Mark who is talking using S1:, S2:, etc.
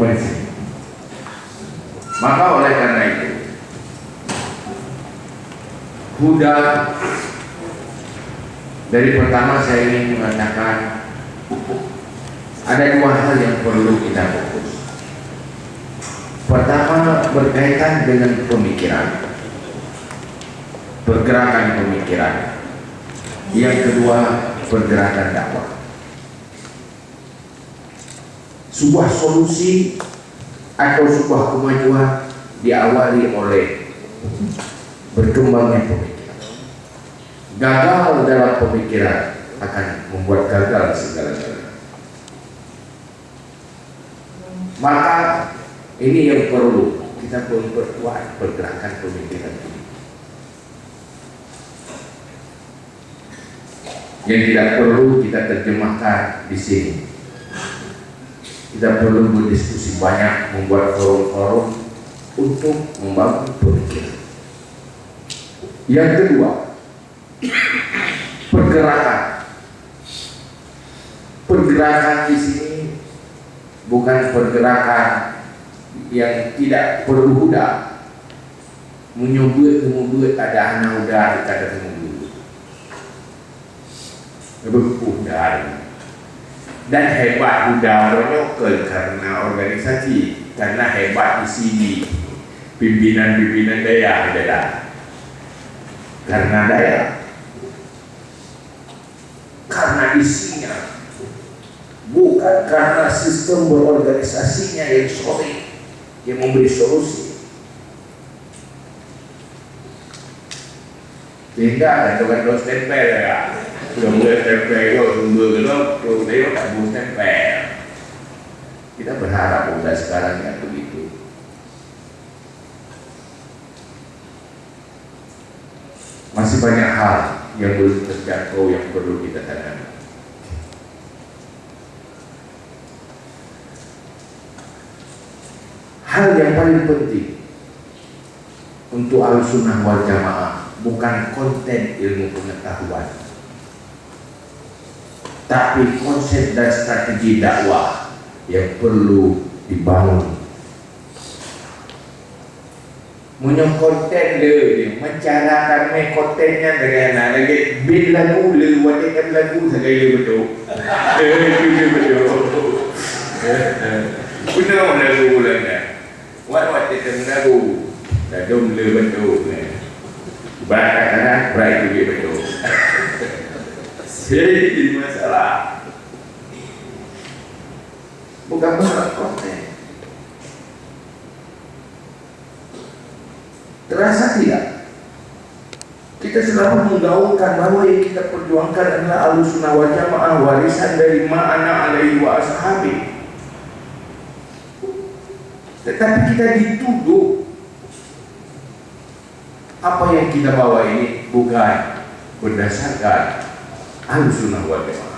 S1: frekuensi. Maka oleh karena itu, huda dari pertama saya ingin mengatakan ada dua hal yang perlu kita fokus. Pertama berkaitan dengan pemikiran, pergerakan pemikiran. Yang kedua pergerakan dakwah. Sebuah solusi atau sebuah kemajuan diawali oleh berkembangnya pemikiran. Gagal dalam pemikiran akan membuat gagal segala-galanya. Maka ini yang perlu kita perkuat pergerakan pemikiran ini. Yang tidak perlu kita terjemahkan di sini. Kita perlu berdiskusi banyak, membuat forum-forum untuk membangun pemikiran. Yang kedua, pergerakan. Pergerakan di sini bukan pergerakan yang tidak perlu huda. Menyebut ada anak huda, ada temu berhudar. Dan hebat huda menyokel karena organisasi, karena hebat di sini pimpinan-pimpinan daerah ada, karena daerah, karena isinya, bukan karena sistem berorganisasinya yang solid, yang memberi solusi. Sehingga ada kan tempel ya. Sudah mulai tempel, sumber gelap, dia tak boleh tempel. Kita berharap udah sekarang ya begitu. Masih banyak hal yang belum terjangkau yang perlu kita tanam. Hal yang paling penting untuk Ahlussunnah wal Jamaah bukan konten ilmu pengetahuan, tapi konsep dan strategi dakwah yang perlu dibangun. Munyong konten le, mencarakan kontennya dengan lagi bin lagu le, wajib lagu segala betul. Betul. Benar lagu lagi. Wajib lagu, dadum le betul. Bahkan berai juga betul. Jadi masalah bukan masalah konten. Terasa tidak? Kita selalu menggaungkan bahwa yang kita perjuangkan adalah Ahlussunnah wal Jamaah, warisan dari ma'ana alaihi wa ashabi. Tetapi kita dituduh apa yang kita bawa ini bukan berdasarkan Ahlussunnah wal Jamaah.